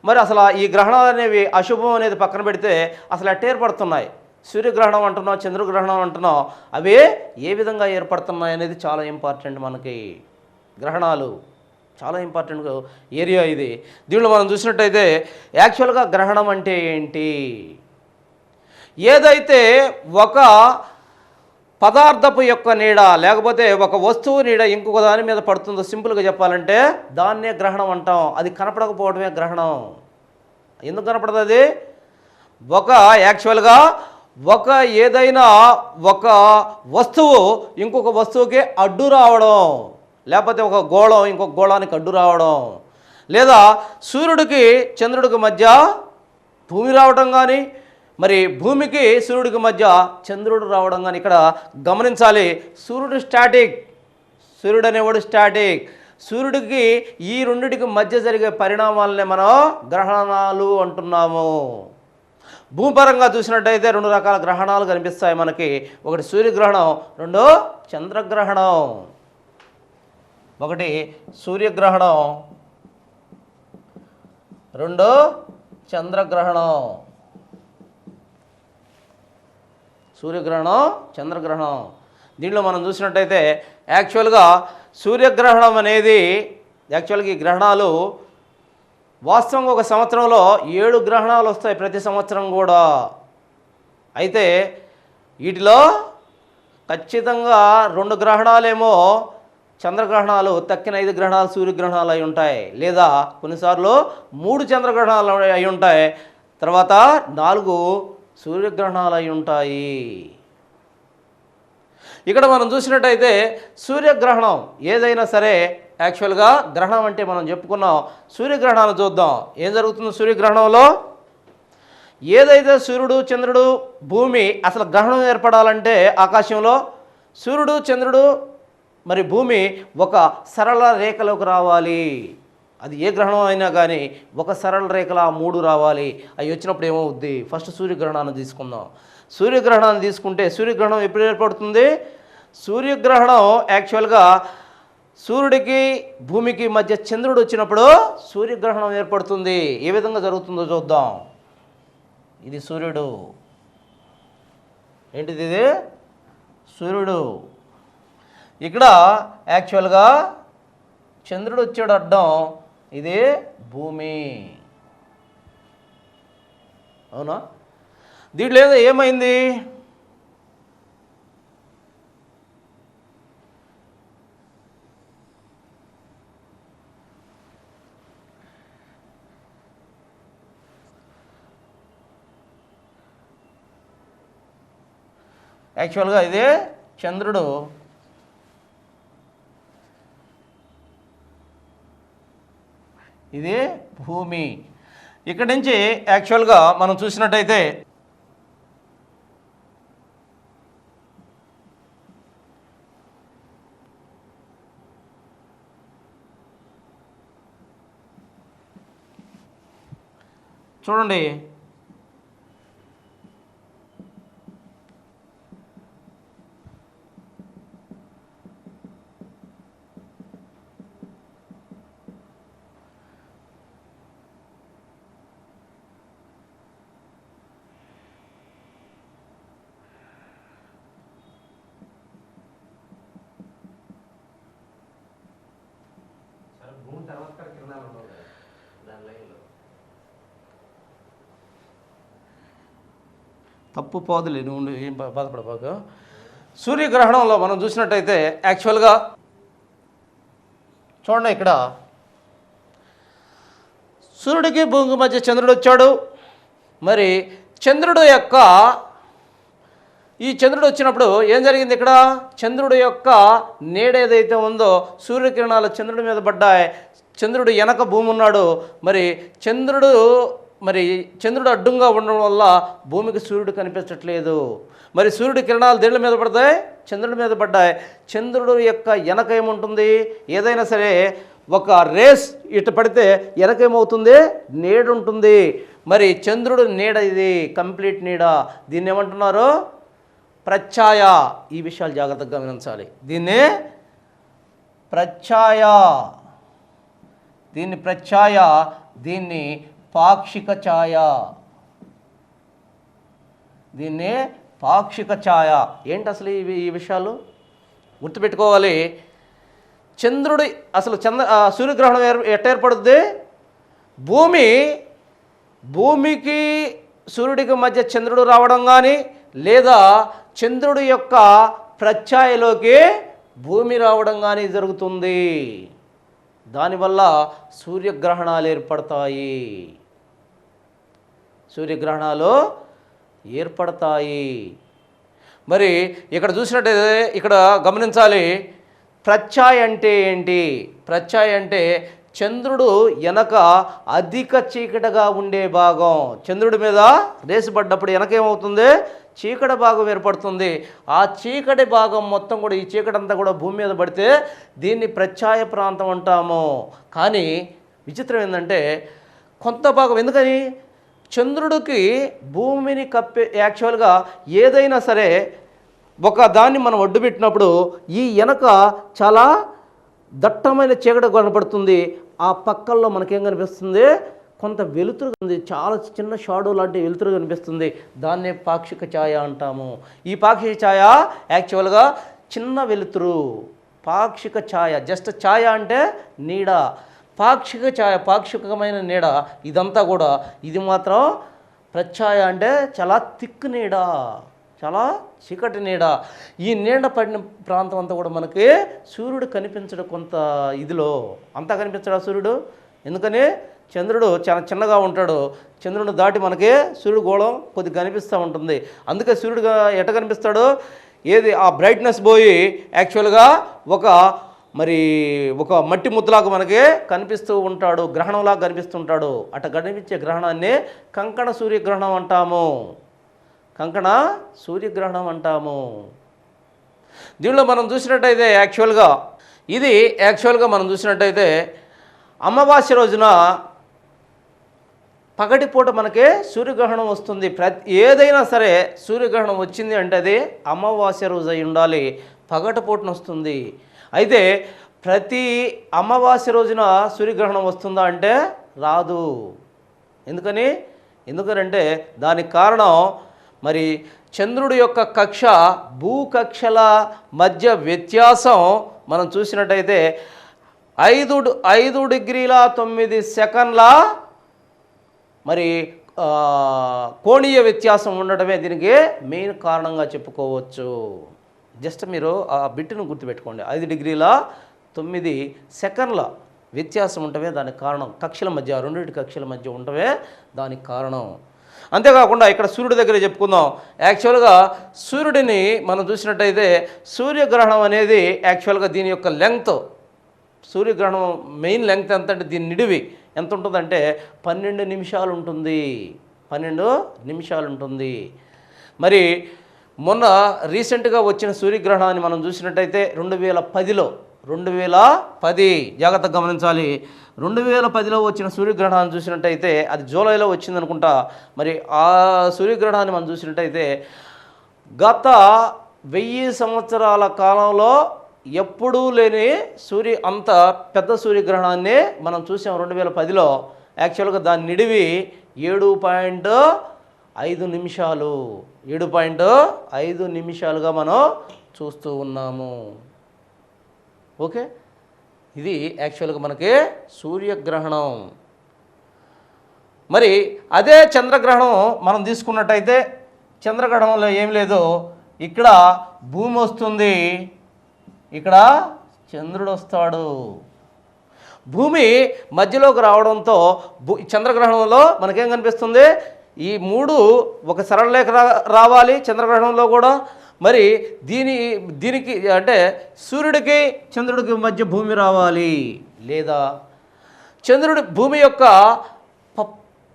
మరి అసలు ఈ గ్రహణాలు అనేవి అశుభం అనేది పక్కన పెడితే అసలు ఎట్ట ఏర్పడుతున్నాయి, సూర్యగ్రహణం అంటున్నాం, చంద్రగ్రహణం అంటున్నాం, అవి ఏ విధంగా ఏర్పడుతున్నాయి అనేది చాలా ఇంపార్టెంట్. మనకి గ్రహణాలు చాలా ఇంపార్టెంట్ ఏరియా ఇది. దీనిలో మనం చూసినట్టయితే యాక్చువల్గా గ్రహణం అంటే ఏంటి, ఏదైతే ఒక పదార్థపు యొక్క నీడ లేకపోతే ఒక వస్తువు నీడ ఇంకొక దాని మీద పడుతుందో, సింపుల్గా చెప్పాలంటే దాన్నే గ్రహణం అంటాం. అది కనపడకపోవడమే గ్రహణం. ఎందుకు కనపడదు అది, యాక్చువల్గా ఏదైనా ఒక వస్తువు ఇంకొక వస్తువుకి అడ్డు రావడం, లేకపోతే ఒక గోళం ఇంకొక గోళానికి అడ్డు రావడం, లేదా సూర్యుడికి చంద్రుడికి మధ్య భూమి రావడం కానీ, మరి భూమికి సూర్యుడికి మధ్య చంద్రుడు రావడం కానీ. ఇక్కడ గమనించాలి, సూర్యుడు స్టాటిక్, సూర్యుడు అనేవాడు స్టాటిక్. సూర్యుడికి ఈ రెండిటికి మధ్య జరిగే పరిణామాలనే మనం గ్రహణాలు అంటున్నాము. భూపరంగా చూసినట్టయితే 2 రకాల గ్రహణాలు కనిపిస్తాయి మనకి. ఒకటి సూర్యగ్రహణం, 2 చంద్రగ్రహణం. ఒకటి సూర్యగ్రహణం, 2 చంద్రగ్రహణం. సూర్యగ్రహణం, చంద్రగ్రహణం. దీనిలో మనం చూసినట్టయితే యాక్చువల్గా సూర్యగ్రహణం అనేది యాక్చువల్గా ఈ గ్రహణాలు వాస్తవంగా ఒక సంవత్సరంలో 7 గ్రహణాలు వస్తాయి ప్రతి సంవత్సరం కూడా. అయితే వీటిలో ఖచ్చితంగా 2 గ్రహణాలేమో చంద్రగ్రహణాలు, తక్కిన 5 గ్రహణాలు సూర్యగ్రహణాలు అయి ఉంటాయి, లేదా కొన్నిసార్లు 3 చంద్రగ్రహణాలు అయి ఉంటాయి, తర్వాత 4 సూర్యగ్రహణాలు అయి ఉంటాయి. ఇక్కడ మనం చూసినట్టయితే సూర్యగ్రహణం ఏదైనా సరే యాక్చువల్గా గ్రహణం అంటే మనం చెప్పుకున్నాం. సూర్యగ్రహణాన్ని చూద్దాం. ఏం జరుగుతుంది సూర్యగ్రహణంలో, ఏదైతే సూర్యుడు చంద్రుడు భూమి అసలు గ్రహణం ఏర్పడాలంటే ఆకాశంలో సూర్యుడు చంద్రుడు మరి భూమి ఒక సరళ రేఖలోకి రావాలి. అది ఏ గ్రహణం అయినా కానీ ఒక సరళ రేఖలో ఆ 3 రావాలి. అవి వచ్చినప్పుడు ఏమవుద్ది, ఫస్ట్ సూర్యగ్రహణాన్ని తీసుకుందాం. సూర్యగ్రహణాన్ని తీసుకుంటే సూర్యగ్రహణం ఎప్పుడు ఏర్పడుతుంది, సూర్యగ్రహణం యాక్చువల్గా సూర్యుడికి భూమికి మధ్య చంద్రుడు వచ్చినప్పుడు సూర్యగ్రహణం ఏర్పడుతుంది. ఏ విధంగా జరుగుతుందో చూద్దాం. ఇది సూర్యుడు, ఏంటిది, ఇది సూర్యుడు. ఇక్కడ యాక్చువల్గా చంద్రుడు వచ్చాడు అడ్డం, ఇది భూమి. అవునా? దీంట్లో ఏమైంది? యాక్చువల్గా ఇదే చంద్రుడు, ఇది భూమి. ఇక్కడి నుంచి యాక్చువల్గా మనం చూసినట్టయితే చూడండి, తప్పు పోదులే, నువ్వు ఏం బాధపడబాక. సూర్యగ్రహణంలో మనం చూసినట్టయితే యాక్చువల్గా చూడండి, ఇక్కడ సూర్యుడికి భూమికి మధ్య చంద్రుడు వచ్చాడు. మరి చంద్రుడు యొక్క ఈ చంద్రుడు వచ్చినప్పుడు ఏం జరిగింది? ఇక్కడ చంద్రుడు యొక్క నీడ ఏదైతే ఉందో సూర్యకిరణాలు చంద్రుడి మీద పడ్డాయి. చంద్రుడు వెనక భూమి ఉన్నాడు. మరి చంద్రుడు అడ్డంగా ఉండడం వల్ల భూమికి సూర్యుడు కనిపించట్లేదు. మరి సూర్యుడి కిరణాలు దేళ్ళ మీద పడతాయి, చంద్రుడి మీద పడ్డాయి. చంద్రుడు యొక్క వెనక ఏముంటుంది? ఏదైనా సరే ఒక రేస్ ఇటు పడితే వెనక ఏమవుతుంది? నీడ ఉంటుంది. మరి చంద్రుడు నీడ, ఇది కంప్లీట్ నీడ. దీన్ని ఏమంటున్నారు? ప్రచ్ఛాయ. ఈ విషయాలు జాగ్రత్తగా గమనించాలి. దీన్ని ప్రచ్ఛాయ, దీన్ని పాక్షిక ఛాయ. దీన్ని పాక్షిక ఛాయ. ఏంటి అసలు ఈ విషయాలు గుర్తుపెట్టుకోవాలి. చంద్రుడి అసలు సూర్యగ్రహణం ఎట్ట ఏర్పడుద్ది? భూమికి సూర్యుడికి మధ్య చంద్రుడు రావడం కానీ, లేదా చంద్రుడి యొక్క ప్రచ్ఛాయలోకి భూమి రావడం కానీ జరుగుతుంది. దానివల్ల సూర్యగ్రహణాలు ఏర్పడతాయి. మరి ఇక్కడ చూసినట్టయితే ఇక్కడ గమనించాలి, ప్రచ్ఛాయ అంటే ఏంటి? ప్రచ్ఛాయ అంటే చంద్రుడు వెనక అధిక చీకటిగా ఉండే భాగం. చంద్రుడి మీద రేసు పడ్డప్పుడు వెనకేమవుతుంది? చీకటి భాగం ఏర్పడుతుంది. ఆ చీకటి భాగం మొత్తం కూడా, ఈ చీకటి అంతా కూడా భూమి మీద పడితే దీన్ని ప్రచ్ఛాయ ప్రాంతం అంటాము. కానీ విచిత్రం ఏంటంటే కొంత భాగం, ఎందుకని? చంద్రుడికి భూమిని కప్పే, యాక్చువల్గా ఏదైనా సరే ఒక దాన్ని మనం ఒడ్డు పెట్టినప్పుడు ఈ వెనక చాలా దట్టమైన చీకటి కనపడుతుంది. ఆ పక్కల్లో మనకేం కనిపిస్తుంది? కొంత వెలుతురు ఉంది, చాలా చిన్న షాడో లాంటి వెలుతురు కనిపిస్తుంది. దాన్నే పాక్షిక ఛాయ అంటాము. ఈ పాక్షిక ఛాయ యాక్చువల్గా చిన్న వెలుతురు. పాక్షిక ఛాయ, జస్ట్ ఛాయ అంటే నీడ. పాక్షిక ఛాయ, పాక్షికమైన నీడ. ఇదంతా కూడా, ఇది మాత్రం ప్రచ్ఛాయ అంటే చాలా థిక్ నీడ, చాలా చీకటి నీడ. ఈ నీడ పడిన ప్రాంతం అంతా కూడా మనకి సూర్యుడు కనిపించడం కొంత ఇదిలో అంతా కనిపించడా సూర్యుడు? ఎందుకని? చంద్రుడు చాలా చిన్నగా ఉంటాడు. చంద్రుడిని దాటి మనకి సూర్యుడు గోళం కొద్దిగా కనిపిస్తూ ఉంటుంది. అందుకే సూర్యుడుగా ఎట కనిపిస్తాడు? ఏది ఆ బ్రైట్నెస్ పోయి యాక్చువల్గా ఒక మట్టి ముద్దలాగా మనకి కనిపిస్తూ ఉంటాడు, గ్రహణంలాగా కనిపిస్తుంటాడు. అట కనిపించే గ్రహణాన్ని కంకణ సూర్యగ్రహణం అంటాము. కంకణ సూర్యగ్రహణం అంటాము. దీనిలో మనం చూసినట్టయితే యాక్చువల్గా మనం చూసినట్టయితే అమావాస్య రోజున పగటిపూట మనకి సూర్యగ్రహణం వస్తుంది. ఏదైనా సరే సూర్యగ్రహణం వచ్చింది అంటే అది అమావాస్య రోజు అయి ఉండాలి, పగటిపూటన వస్తుంది. అయితే ప్రతి అమావాస్య రోజున సూర్యగ్రహణం వస్తుందా అంటే రాదు. ఎందుకనంటే దానికి కారణం మరి చంద్రుడి యొక్క కక్ష భూకక్షల మధ్య వ్యత్యాసం మనం చూసినట్టయితే ఐదు 5°9" మరి కోణీయ వ్యత్యాసం ఉండటమే దీనికి మెయిన్ కారణంగా చెప్పుకోవచ్చు. జస్ట్ మీరు ఆ బిట్టును గుర్తుపెట్టుకోండి. 5°9" వ్యత్యాసం ఉండటమే దానికి కారణం. కక్షల మధ్య, రెండింటి కక్షల మధ్య ఉండటమే దానికి కారణం. అంతేకాకుండా ఇక్కడ సూర్యుడి దగ్గర చెప్పుకుందాం. యాక్చువల్గా సూర్యుడిని మనం చూసినట్టయితే సూర్యగ్రహణం అనేది యాక్చువల్గా దీని యొక్క లెంగ్త్, సూర్యగ్రహణం మెయిన్ లెంగ్త్ ఎంత అంటే దీని నిడివి ఎంత ఉంటుందంటే 12 నిమిషాలు ఉంటుంది. 12 నిమిషాలు ఉంటుంది. మరి మొన్న రీసెంట్గా వచ్చిన సూర్యగ్రహణాన్ని మనం చూసినట్టయితే 2010 జాగ్రత్తగా గమనించాలి. 2010లో వచ్చిన సూర్యగ్రహణాన్ని చూసినట్టయితే అది జూలైలో వచ్చిందనుకుంటా. మరి ఆ సూర్యగ్రహణాన్ని మనం చూసినట్టయితే గత 1000 సంవత్సరాల కాలంలో ఎప్పుడూ లేని అంత పెద్ద సూర్యగ్రహణాన్ని మనం చూసాం 2010లో. యాక్చువల్గా దాని నిడివి 7.5 నిమిషాలు, 7.5 నిమిషాలుగా మనం చూస్తూ ఉన్నాము. ఓకే, ఇది యాక్చువల్గా మనకి సూర్యగ్రహణం. మరి అదే చంద్రగ్రహణం మనం తీసుకున్నట్టయితే చంద్రగ్రహణంలో ఏం లేదు, ఇక్కడ భూమి వస్తుంది, ఇక్కడ చంద్రుడు వస్తాడు. భూమి మధ్యలోకి రావడంతో చంద్రగ్రహణంలో మనకేం కనిపిస్తుంది, ఈ 3 ఒక సరళరేఖ రావాలి చంద్రగ్రహణంలో కూడా. మరి దీనికి అంటే సూర్యుడికి చంద్రుడికి మధ్య భూమి రావాలి, లేదా భూమి యొక్క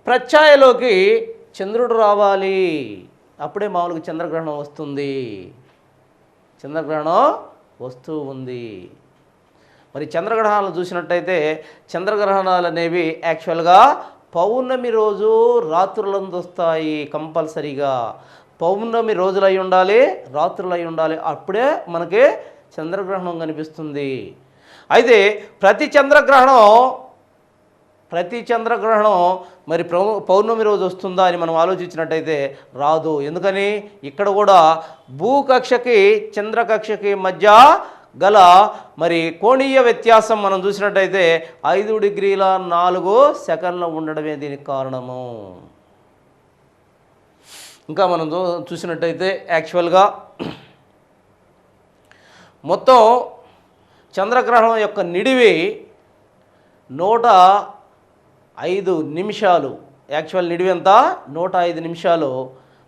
ప్రఛాయలోకి చంద్రుడు రావాలి. అప్పుడే మామూలుగా చంద్రగ్రహణం వస్తుంది. చంద్రగ్రహణం వస్తూ ఉంది. మరి చంద్రగ్రహణాలు చూసినట్టయితే చంద్రగ్రహణాలు అనేవి యాక్చువల్గా పౌర్ణమి రోజు రాత్రులందు వస్తాయి. కంపల్సరీగా పౌర్ణమి రోజులు అయి ఉండాలి, రాత్రులు అయి ఉండాలి, అప్పుడే మనకి చంద్రగ్రహణం కనిపిస్తుంది. అయితే ప్రతి చంద్రగ్రహణం మరి పౌర్ణమి రోజు వస్తుందా అని మనం ఆలోచించినట్టయితే రాదు. ఎందుకని ఇక్కడ కూడా భూకక్షకి చంద్రకక్షకి మధ్య గల మరి కోణీయ వ్యత్యాసం మనం చూసినట్టయితే 5°4" ఉండడమే దీనికి కారణము. ఇంకా మనం చూసినట్టయితే యాక్చువల్గా మొత్తం చంద్రగ్రహణం యొక్క నిడివి 105 నిమిషాలు. యాక్చువల్ నిడివి ఎంత 105 నిమిషాలు.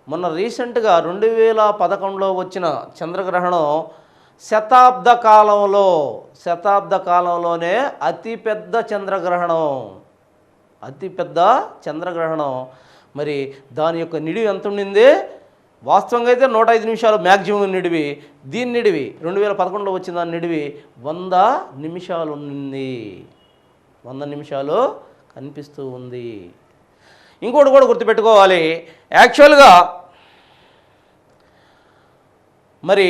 మొన్న రీసెంట్గా 2011లో వచ్చిన చంద్రగ్రహణం శతాబ్ద కాలంలోనే అతిపెద్ద చంద్రగ్రహణం. మరి దాని యొక్క నిడివి ఎంత ఉండింది, వాస్తవంగా అయితే 105 నిమిషాలు మ్యాక్సిమం నిడివి. దీని నిడివి 2011లో వచ్చిన దాని నిడివి 100 నిమిషాలు ఉంది. 100 నిమిషాలు కనిపిస్తూ ఉంది. ఇంకోటి కూడా గుర్తుపెట్టుకోవాలి. యాక్చువల్గా మరి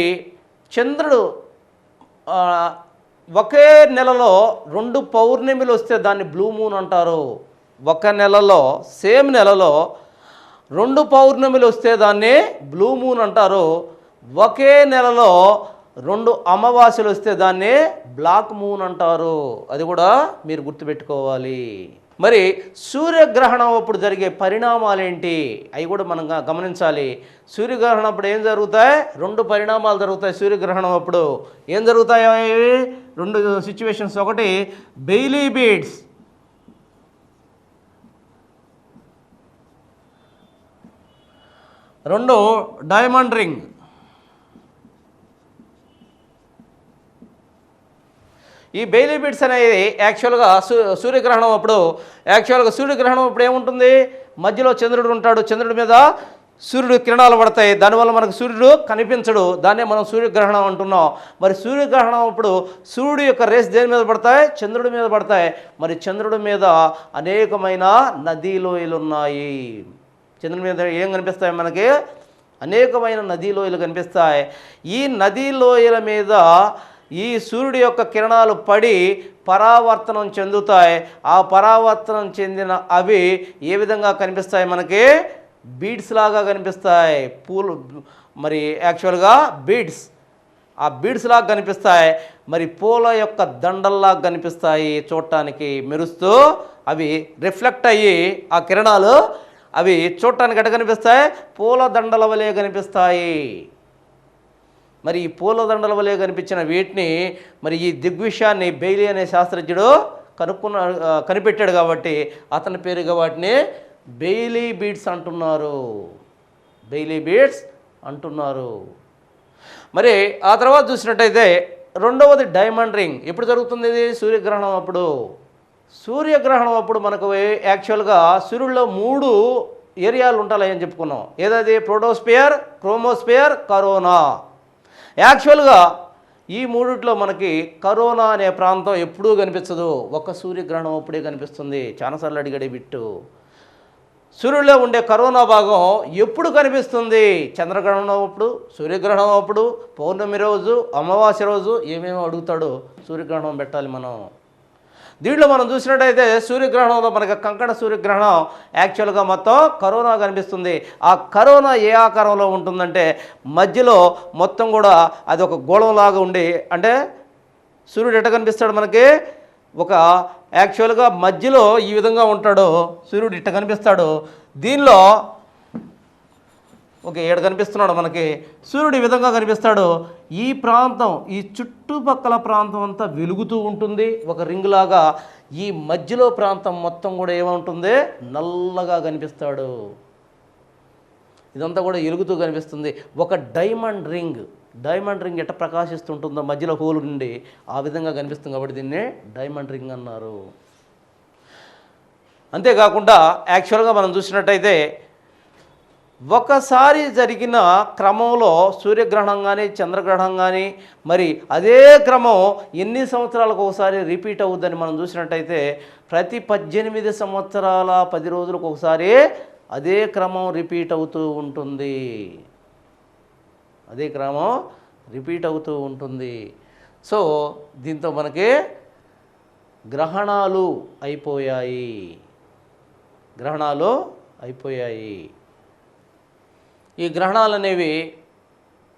చంద్రుడు ఒకే నెలలో 2 పౌర్ణమిలు వస్తే దాన్ని బ్లూ మూన్ అంటారు. ఒక నెలలో సేమ్ నెలలో 2 పౌర్ణమిలు వస్తే దాన్ని బ్లూ మూన్ అంటారు. ఒకే నెలలో 2 అమావాస్యలు వస్తే దాన్ని బ్లాక్ మూన్ అంటారు. అది కూడా మీరు గుర్తుపెట్టుకోవాలి. మరి సూర్యగ్రహణం అప్పుడు జరిగే పరిణామాలు ఏంటి, అవి కూడా మనం గమనించాలి. సూర్యగ్రహణం అప్పుడు ఏం జరుగుతాయి, 2 పరిణామాలు జరుగుతాయి. సూర్యగ్రహణం అప్పుడు ఏం జరుగుతాయి, 2 సిచ్యువేషన్స్. ఒకటి బెయిలీ బీడ్స్, 2 డైమండ్ రింగ్. ఈ బెయిలీ బీడ్స్ అనేది యాక్చువల్గా సూర్యగ్రహణం అప్పుడు ఏముంటుంది, మధ్యలో చంద్రుడు ఉంటాడు. చంద్రుడి మీద సూర్యుడు కిరణాలు పడతాయి, దానివల్ల మనకు సూర్యుడు కనిపించడు. దాన్నే మనం సూర్యగ్రహణం అంటున్నాం. మరి సూర్యగ్రహణం అప్పుడు సూర్యుడు యొక్క రేస్ దేని మీద పడతాయి, చంద్రుడి మీద పడతాయి. మరి చంద్రుడి మీద అనేకమైన నదీ లోయలు ఉన్నాయి. చంద్రుడి మీద ఏం కనిపిస్తాయి, మనకి అనేకమైన నదీ లోయలు కనిపిస్తాయి. ఈ నదీ లోయల మీద ఈ సూర్యుడి యొక్క కిరణాలు పడి పరావర్తనం చెందుతాయి. ఆ పరావర్తనం చెందిన అవి ఏ విధంగా కనిపిస్తాయి, మనకి బీడ్స్ లాగా కనిపిస్తాయి. పూలు మరి యాక్చువల్గా బీడ్స్ ఆ బీడ్స్ లాగా కనిపిస్తాయి, మరి పూల యొక్క దండల్లాగా కనిపిస్తాయి, చూడటానికి మెరుస్తూ అవి రిఫ్లెక్ట్ అయ్యి ఆ కిరణాలు అవి చూడటానికి ఎట్ట కనిపిస్తాయి, పూల దండల వలె కనిపిస్తాయి. మరి ఈ పూల దండల వలె కనిపించిన వీటిని మరి ఈ దిగ్విషయాన్ని బెయిలీ అనే శాస్త్రజ్ఞుడు కనిపెట్టాడు కాబట్టి అతని పేరుగా వాటిని బెయిలీ బీడ్స్ అంటున్నారు. బెయిలీ బీడ్స్ అంటున్నారు. మరి ఆ తర్వాత చూసినట్టయితే రెండవది డైమండ్ రింగ్. ఎప్పుడు జరుగుతుంది ఇది? సూర్యగ్రహణం అప్పుడు. సూర్యగ్రహణం అప్పుడు మనకు యాక్చువల్గా సూర్యుడిలో 3 ఏరియాలు ఉంటాయని చెప్పుకున్నాం. ఏదది? ప్రోటోస్పియర్, క్రోమోస్పియర్, కరోనా. యాక్చువల్గా ఈ మూడిట్లో మనకి కరోనా అనే ప్రాంతం ఎప్పుడూ కనిపించదు, ఒక్క సూర్యగ్రహణం అప్పుడే కనిపిస్తుంది. చాలాసార్లు అడిగాడు బిట్టు. సూర్యుడిలో ఉండే కరోనా భాగం ఎప్పుడు కనిపిస్తుంది? చంద్రగ్రహణం అప్పుడు, సూర్యగ్రహణం అప్పుడు, పౌర్ణమి రోజు, అమావాస్య రోజు, ఏమేమో అడుగుతాడు. సూర్యగ్రహణం పెట్టాలి మనం. దీంట్లో మనం చూసినట్టయితే సూర్యగ్రహణంలో మనకి కంకణ సూర్యగ్రహణం యాక్చువల్గా మొత్తం కరోనా కనిపిస్తుంది. ఆ కరోనా ఏ ఆకారంలో ఉంటుందంటే మధ్యలో మొత్తం కూడా అది ఒక గోళంలాగా ఉండి, అంటే సూర్యుడు ఎట్ట కనిపిస్తాడు మనకి, ఒక యాక్చువల్గా మధ్యలో ఈ విధంగా ఉంటాడు సూర్యుడు, ఇట్ట కనిపిస్తాడు. దీనిలో ఏడు కనిపిస్తున్నాడు మనకి సూర్యుడు, ఈ విధంగా కనిపిస్తాడు. ఈ ప్రాంతం, ఈ చుట్టుపక్కల ప్రాంతం అంతా వెలుగుతూ ఉంటుంది ఒక రింగ్ లాగా. ఈ మధ్యలో ప్రాంతం మొత్తం కూడా ఏముంటుంది, నల్లగా కనిపిస్తాడు. ఇదంతా కూడా వెలుగుతూ కనిపిస్తుంది. ఒక డైమండ్ రింగ్. డైమండ్ రింగ్ ఎట్ట ప్రకాశిస్తుంటుందో మధ్యలో హోల్ నుండి ఆ విధంగా కనిపిస్తుంది కాబట్టి దీన్నే డైమండ్ రింగ్ అన్నారు. అంతేకాకుండా యాక్చువల్గా మనం చూసినట్టయితే ఒకసారి జరిగిన క్రమంలో సూర్యగ్రహణం కానీ చంద్రగ్రహణం కానీ మరి అదే క్రమం ఎన్ని సంవత్సరాలకు ఒకసారి రిపీట్ అవుద్దని మనం చూసినట్టయితే ప్రతి 18 సంవత్సరాల 10 రోజులకు ఒకసారి అదే క్రమం రిపీట్ అవుతూ ఉంటుంది. అదే క్రమం రిపీట్ అవుతూ ఉంటుంది. సో దీంతో మనకి గ్రహణాలు అయిపోయాయి. గ్రహణాలు అయిపోయాయి. ఈ గ్రహణాలు అనేవి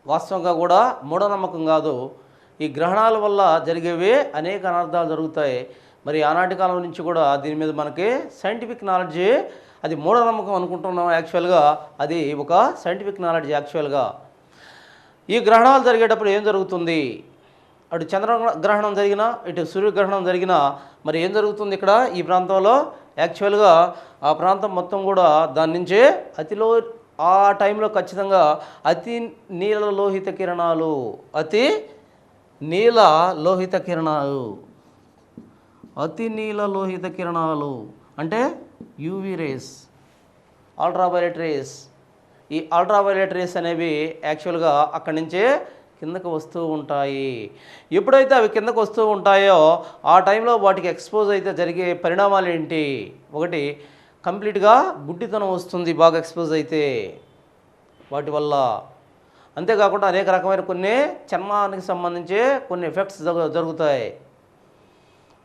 వాస్తవంగా కూడా మూఢనమ్మకం కాదు. ఈ గ్రహణాల వల్ల జరిగేవి అనేక అనర్థాలు జరుగుతాయి. మరి ఆనాటి కాలం నుంచి కూడా దీని మీద మనకి సైంటిఫిక్ నాలెడ్జి, అది మూఢనమ్మకం అనుకుంటున్నాం, యాక్చువల్గా అది ఒక సైంటిఫిక్ నాలెడ్జ్. యాక్చువల్గా ఈ గ్రహణాలు జరిగేటప్పుడు ఏం జరుగుతుంది, అటు చంద్రగ్రహణం జరిగినా ఇటు సూర్యగ్రహణం జరిగినా మరి ఏం జరుగుతుంది ఇక్కడ ఈ ప్రాంతంలో? యాక్చువల్గా ఆ ప్రాంతం మొత్తం కూడా దాని నుంచే ఆ టైంలో ఖచ్చితంగా అతి నీల లోహిత కిరణాలు, అతి నీల లోహిత కిరణాలు, అతి నీల లోహిత కిరణాలు అంటే యూవీ రేస్, అల్ట్రావైలెట్ రేస్. ఈ అల్ట్రావైలెట్ రేస్ అనేవి యాక్చువల్గా అక్కడి నుంచే కిందకు వస్తూ ఉంటాయి. ఎప్పుడైతే అవి కిందకు వస్తూ ఉంటాయో ఆ టైంలో వాటికి ఎక్స్పోజ్ అయితే జరిగే పరిణామాలు ఏంటి? ఒకటి, కంప్లీట్గా గుడ్డితనం వస్తుంది బాగా ఎక్స్పోజ్ అయితే వాటి వల్ల. అంతేకాకుండా అనేక రకమైన కొన్ని చర్మానికి సంబంధించి కొన్ని ఎఫెక్ట్స్ జరుగుతాయి.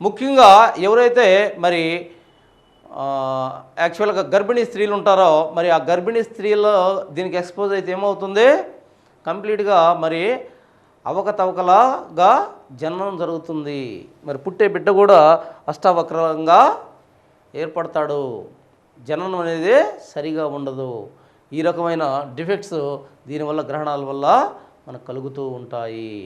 ముఖ్యంగా ఎవరైతే మరి యాక్చువల్గా గర్భిణీ స్త్రీలు ఉంటారో మరి ఆ గర్భిణీ స్త్రీలో దీనికి ఎక్స్పోజ్ అయితే ఏమవుతుంది, కంప్లీట్గా మరి అవకతవకలాగా జననం జరుగుతుంది. మరి పుట్టే బిడ్డ కూడా అష్టావక్రంగా ఏర్పడతాడు. జననం అనేది సరిగా ఉండదు. ఈ రకమైన డిఫెక్ట్స్ దీనివల్ల గ్రహణాల వల్ల మనకు కలుగుతూ ఉంటాయి.